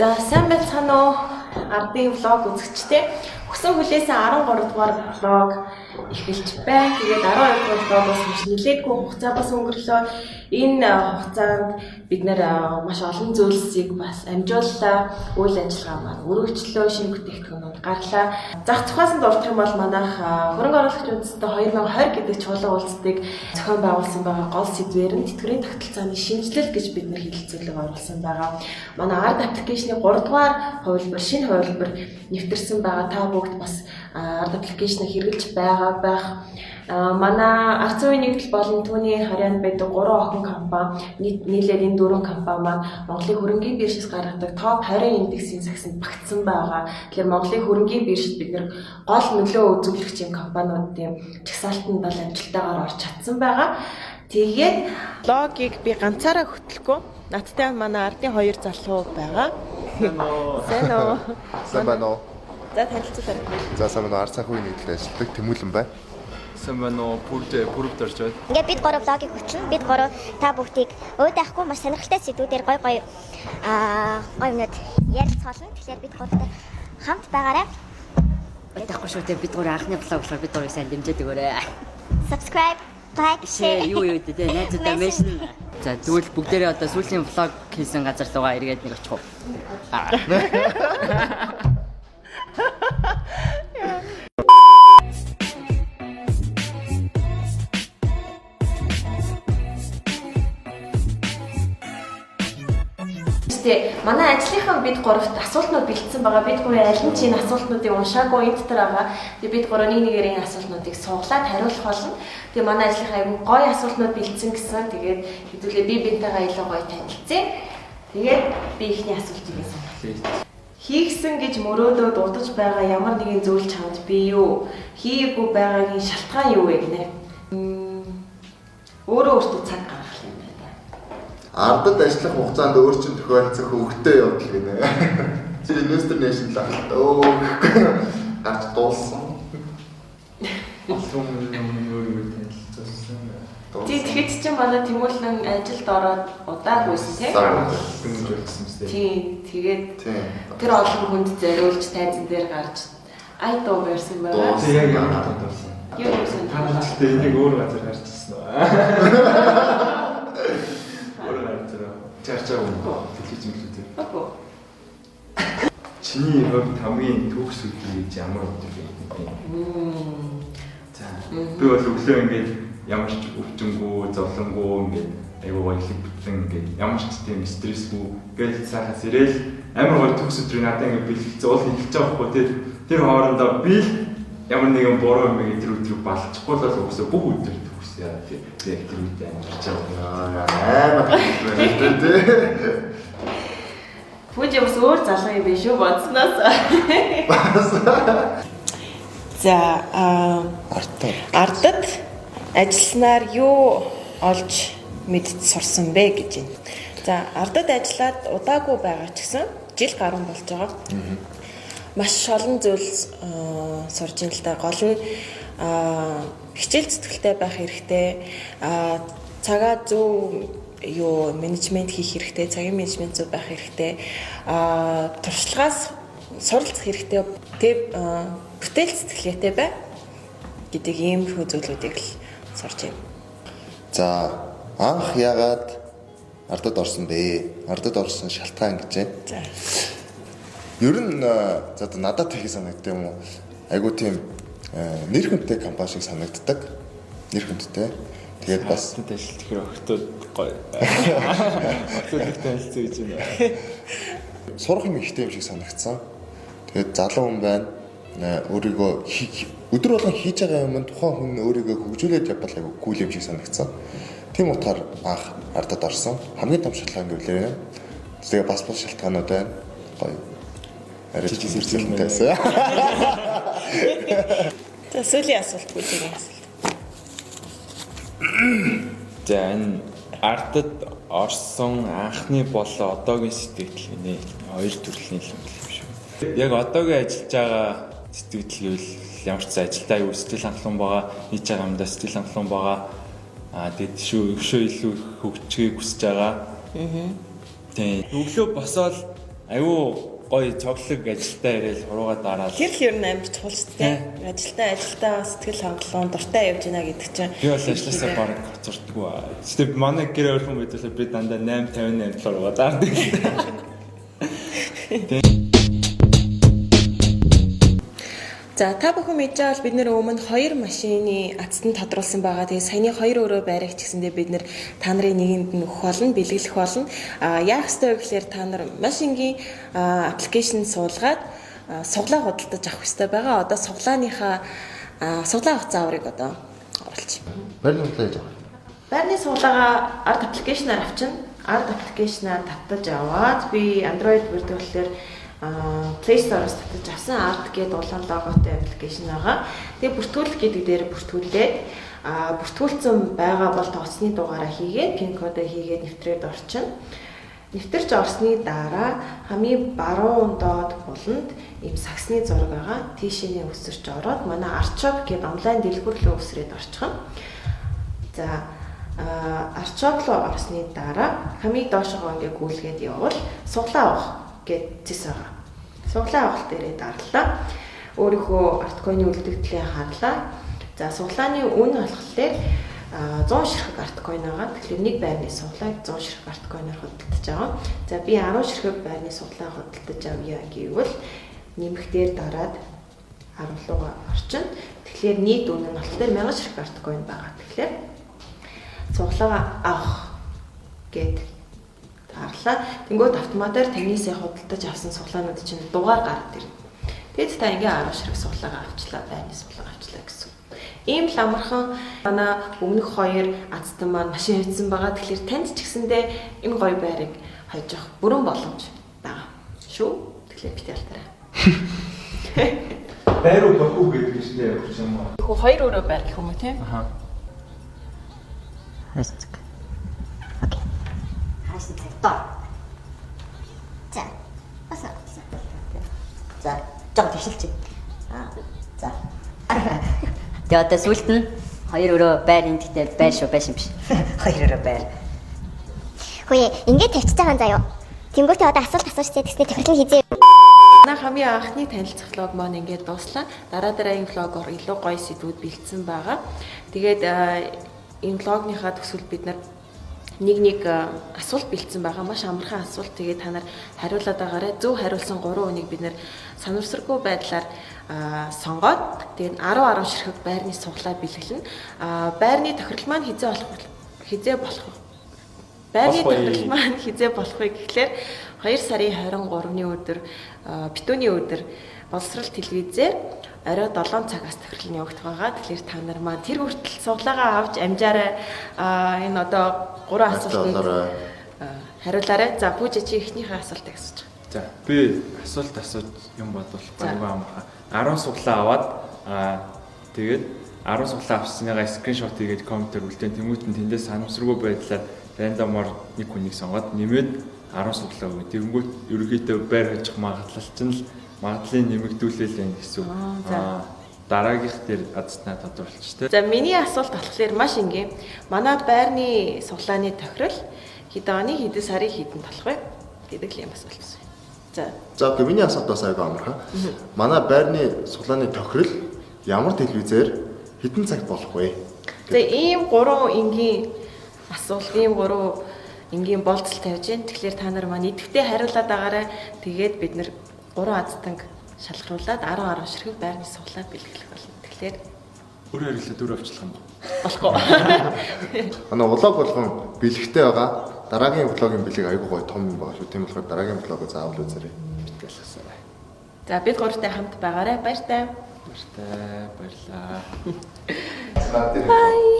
За сайн байцгаана уу? Ардын влог үзэгчтэй. Өгсөн хүлээсэн 13 дугаар влог эхэлж байна. Тэгээд 12 дугаар влогоос маш нэлээдгүй хугацаа бас өнгөрлөө. Энэ хугацаанд бид нэр маш олон зүйлсийг бас амжууллаа. Үйл ажиллагаа маань өргөжлөө, шинэ бүтээгдэхүүнүүд гарлаа. Зах зохиосон дурдах юм бол манайх хөрөнгө оруулагч үндэстэй 2020 гэдэг чуулган уулзалтыг зохион байгуулсан байгаа гол сэдвээр нь тэтгэврийн тогтолцооны шинжилэл гэж бид нэр хэлэлцүүлэг оруулсан байгаа. Манай ард аппликейшны 3 дугаар хувилбар, шинэ хувилбар нэвтэрсэн байгаа. Та бүгд бас ард аппликейшнийг хэрэглэж байгаа байх. Манай ард зүйн нэгдэл болон түүний харьяанд байдаг 3 охин компани, нийлээд энэ 4 компани маань Монголын хөрөнгийн биржээс гаргадаг топ 20 индексийн сагсанд багтсан байгаа. Тэгэхээр Монголын хөрөнгийн биржид бид нэр гол нөлөө үзүүлэгчийн компаниудын жагсаалтанд бол амжилттайгаар орж чадсан байгаа. Тэгээд логик би ганцаараа хөтлөхгүй. Надтай манай ардын 2 залуу байгаа. Сайн уу? Сайн байна уу? За танилцуулаарай. За сайн байна уу? Ард санхүүгийн нийтлэл ажилладаг Тэмүүлэн байна. Сайн байна уу? Бүрд орж байна. Ингээд бид 3 влогийг хөтлөн бид 3 та бүгдийг өөдөөхгүй маш сонирхолтой сэдвүүдээр гоё юмнууд ярилцгаална. Тэгэхээр бид 3 хамт байгаарай. Өөдөөхгүй шүү дээ бид 3 анхны влог болохоор бид 3-ыг сайн дэмжиж өгөөрэй. Subscribe, like, share. Юу дээ найзуудаа меншн. За тэгвэл бүгдээрээ одоо сүүлийн влог хийсэн газар руугаа эргээд нэг очих уу? Манай ажлынхан бид 3-т асуултнууд бэлдсэн байгаа. Бид 3 аль нь чинь асуултнуудыг уншаагүй энэ дотор байгаа. Тэгээ бид 3 нэг-нэгээр энэ асуултнуудыг суулгаад хариулах болно. Тэгээ манай ажлынхан айгүй гоё асуултнууд бэлдсэн гэсэн. Тэгээд хэдүүлээ би бинтайгаа илүү гоё танилцъя. Тэгээд би ихний асуултыг асууя. Хийгсэн гэж мөрөөдөө дутаж байгаа ямар нэгэн зүйл чамд бий юу? Хийгээгүй байгаагийн шалтгаан юу вэ гинэ? Өөрөө өөртөө цаг гаргах юм байна. Ардад ажиллах хугацаанд өөр чинь тохиолдсон хөвгтэй явдал гинэ. Чи инвестор нэшнл ахалт гарч дуулсан. Олон өөрийгөө танилцуулсан. Тэгэхэд чинь манай Тэмүүлэн ажилд ороод удаагүйсэн тийм. Гүнж болсон мэт. Тийм. Тэгээд тэр олон хүнд зориулж тайзан дээр гарч ай дуу барьсан байгаа. Тийм яг ямар танд болсон. Юу гэсэн Хаалттай энийг өөр газар гарч ирсэн үү? Өөр газар. Чарчаа өгөө. Хэлж мэдлээ. Окей. Чиний хувьд хамгийн төгс үйл гэж ямар өдөр бэ? За. Би бол өглөө ингээд ямар ч өвчнгөө, зовлонгөө ингээд айгуу гоё хэлбэг бүтэн ингээд ямар ч тийм стрессгүй ингээд сайхаас ирээл амар гоё төгс өдрийг надад ингээд бэлгэлцээ уул хэлж байгаа байхгүй тэр хоорондоо би ямар нэгэн буруу юм ингээд тэр өдрийг балчихгүй л өглөө бүх өдөр төгс яа тийм яг тэр үедээ амьдарч байгаа. Амар хэрэгтэй. Пүүж бас өөр залуу юм биш үү бодсноос. За ардад ажилласнаар юу олж мэдж сурсан бэ гэж байна. За ардад ажиллаад удаагүй байгаа ч гэсэн жил гаруй болж байгаа. Маш олон зүйл сурж ин л да. Гол нь хичээл зүтгэлтэй байх хэрэгтэй. Цагаа зөв менежмент хийх хэрэгтэй, цагийн менежмент зөв байх хэрэгтэй. Туршлагаас суралцах хэрэгтэй. Тэг бүтээл сэтгэлгээтэй бай гэдэг иймэрхүү зүйлүүдийг л сурч байна. За анх яагаад ардад орсон бэ? Ардад орсон шалтгаан гэж байна. За. Ер нь за надад тхий санагддаг юм уу? Айгу тийм нэр хүнтэй компани шиг санагддаг. Нэр хүнтэй. Тэгээд бас тэд ажил тэгэхээр охтууд гоё. Охтуудтай танилцсан гэж байна. сурах юм ихтэй юм шиг санагдсан. Тэгээд залуу хүн байна. Өөрийгөө өдөр болгон хийж байгаа юм тухайн хүн өөрийгөө хөгжүүлээд явбал айгу кул юм шиг санагдсан. Тийм утгаар анх ардад орсон. Хамгийн том шалтгаан гэвэл тэгээ бас шалтгаанууд байна. Гоё. Арай ч зэрэгцэлтэйсэн. За сүүлийн асуулт бүлэгийн асуулт. За энэ ардад орсон анхны болоо одоогийн сэтгэл нэ хоёр төрлийн юм шүү. Яг одоогийн ажиллаж байгаа сэтгэл гэвэл ямар ч ажилдаа юу сэтгэл хангалуун байгаа, хийж байгаа юмдаа сэтгэл хангалуун байгаа. Тэгэд өшөө илүү хөгжихийг хүсэж байгаа. Тийм. Өглөө босоод аюу гоё цоглог ажилдаа ирээл хуруугаа дараад. Тэр л ер нь амар чухал шүү дээ. Ажилдаа сэтгэл хангалуун дуртай явж гинэ гэдэг чинь. Би бол ажилласаа бараг хоцордгоо. Тэгвэл манай гэр өрхөн байдлаа би дандаа 8:58 руугаа даардаг. За та бүхэн мэдж байгаа бол бид нэр өмнө 2 машины атсан тодруулсан байгаа. Тэгээ саяны 2 өрөө байрах ч гэсэндээ бид нэр та нарын нэгэнд нь өгөх болно, бэлгэлэх болно. Яах ёстой вэ гэхээр та нар маш энгийн аппликейшн суулгаад суглаа худалдаж авах ёстой байгаа. Одоо суглааныхаа суглаа авах зааврыг одоо оруулчих. Барилгын суглаа яаж авах? Байрны суглаагаа арт аппликейшнаар авчина. Арт аппликейшнаар татаж аваад би Android бүртгүүлэлээр Play Store-оос татаж авсан Art гэдэг улаан логотой аппликейшн байгаа. Тэгээ бүртгүүлэх гэдэг дээр бүртгүүлээд бүртгүүлсэн байгаа бол тооцны дугаараа хийгээд пин кодоо хийгээд нэвтрээд орчин. Нэвтэрч орсны дараа хамгийн баруун доод буланд ийм сагсны зураг байгаа. Тийшээ өсөрч ороод манай Archop гэдэг онлайн дэлгүүр рүү өсрээд орчихно. За Archop руу орсны дараа хамгийн доошогоо ингээ гүйлгээд явбал суглаа авах гэд зэс байгаа. Суглаа авах дээрээ дарлаа. Өөрийнхөө арткойны үлдэгдлээ харлаа. За суглааны үн болохоор 100 ширхэг арткойн байгаа. Тэгэхээр нэг байрны суглааг 100 ширхэг арткойноор худалдаж байгаа. За би 10 ширхэг байрны суглаа худалдаж авъя гэвэл нэмэх дээр дараад 10 руугаа орчин. Тэгэхээр нийт үн нь болохоор 1000 ширхэг арткойн байгаа. Тэгэхээр суглаагаа авах гэд дарлаа. Тэнгүүд автоматар таньсаа худалдаж авсан суглаанууд чинь дугаар гараад ирнэ. Тэгэд та ингээ 10 ширхэг суглаагаа авчлаа, байрны суглаагаа авчлаа гэсэн. Ийм л амархан манай өмнөх 2 азтан маань машин хийсэн байгаа. Тэгэхээр танд ч гэсэндээ энэ гоё байрыг хайж авах бүрэн боломж байгаа. Шүү. Тэгэхээр бит ялтараа. Байр уу бохоо гэдэг нь явж юм уу? Хөө 2 өрөө байр гэх юм уу тийм? Аха. Хэсэг. Окей. Харсан цагтаа. За. Аса. За. Жог тишэлч. За. Тэгээ одоо сүлд нь 2 өрөө байр энэтэй байр шүү байшин биш. 2 өрөө байр. Хөөе, ингээд тавьчих байгаа заяа. Тэнгүүтээ одоо асуулт асуучтэй гэснээр тохиолдол хийзээ. Манай хамгийн анхны танилцах влог маань ингээд дуслаа. Дараагийн влогоор илүү гоё сэдвүүд бэлдсэн байгаа. Тэгээд энэ влогныхаа төсвөл бид нэг асуулт бэлдсэн байгаа. Маш амархан асуулт. Тэгээд та нар хариулаад байгаарай. Зөв хариулсан 3 хүнийг бид санамсаргүй байдлаар сонгоод тэгээд 10 ширхэг байрны суглаа бэлгэлнэ. Байрны тохирол маань хизээ болох вэ? Байрны тохирол маань хизээ болох вэ гэхлээр 2 сарын 23-ны өдөр битүүний өдөр боловсрол телевизээр орой 7 цагаас тохирол нь явагдах байгаа. Тэгэхээр та нар маань тэр хүртэл суглаагаа авч амжаарай. Энэ одоо 3 асуултанд хариулаарай. За Пүүжи чи эхнийхээ асуултыг асууж байгаа. За би асуулт асууж юм бодвол баггүй амархан. 10 суглаа аваад тэгээд 10 суглаа авсныгаа скриншот хийгээд компьютер үлдээн тэмүүтэн тэндээс санамсаргүй байдлаар рандомор нэг хүнийг сонгоод нэмээд 10 суглаа өгнө. Тэгэнгүүт ерөнхийдөө байр хожих магадлал чинь л магадлалыг нэмэгдүүлээл байх гэсэн. Дараагийнх дээр азтнаа тодорхойлч тээ. За миний асуулт болохоор маш энгийн. Манай байрны суглааны тохирол хэд оны хэдэн сарын хэдэнд болох вэ гэдэг л юм асуулт байна. За окей, миний асуулт бас айгүй амархан. Манай байрны суглааны тохирол ямар телевизээр хэдэн цагт болох вэ? За ийм 3 энгийн асуулт, ийм 3 энгийн болцол тавьж гин. Тэгэхээр та нар маань идэвхтэй хариулаад байгаарай. Тэгээд бид 3 азтанг шалгаруулад 10 ширхэг байрны суглаа бэлгэлэх болно. Тэгэхээр Өөр хариулаад 4 авчлах юм болохгүй. Манай влог болгон бэлэгтэй байгаа. Дараагийн влогийн бэлэг айгүй гоё том юм байгаа шүү. Тийм болохоор дараагийн влогоо заавал үзээрэй. Битгэсээрэй. За бид 3-тай хамт байгаарай. Баяртай. Баярлалаа. Бай.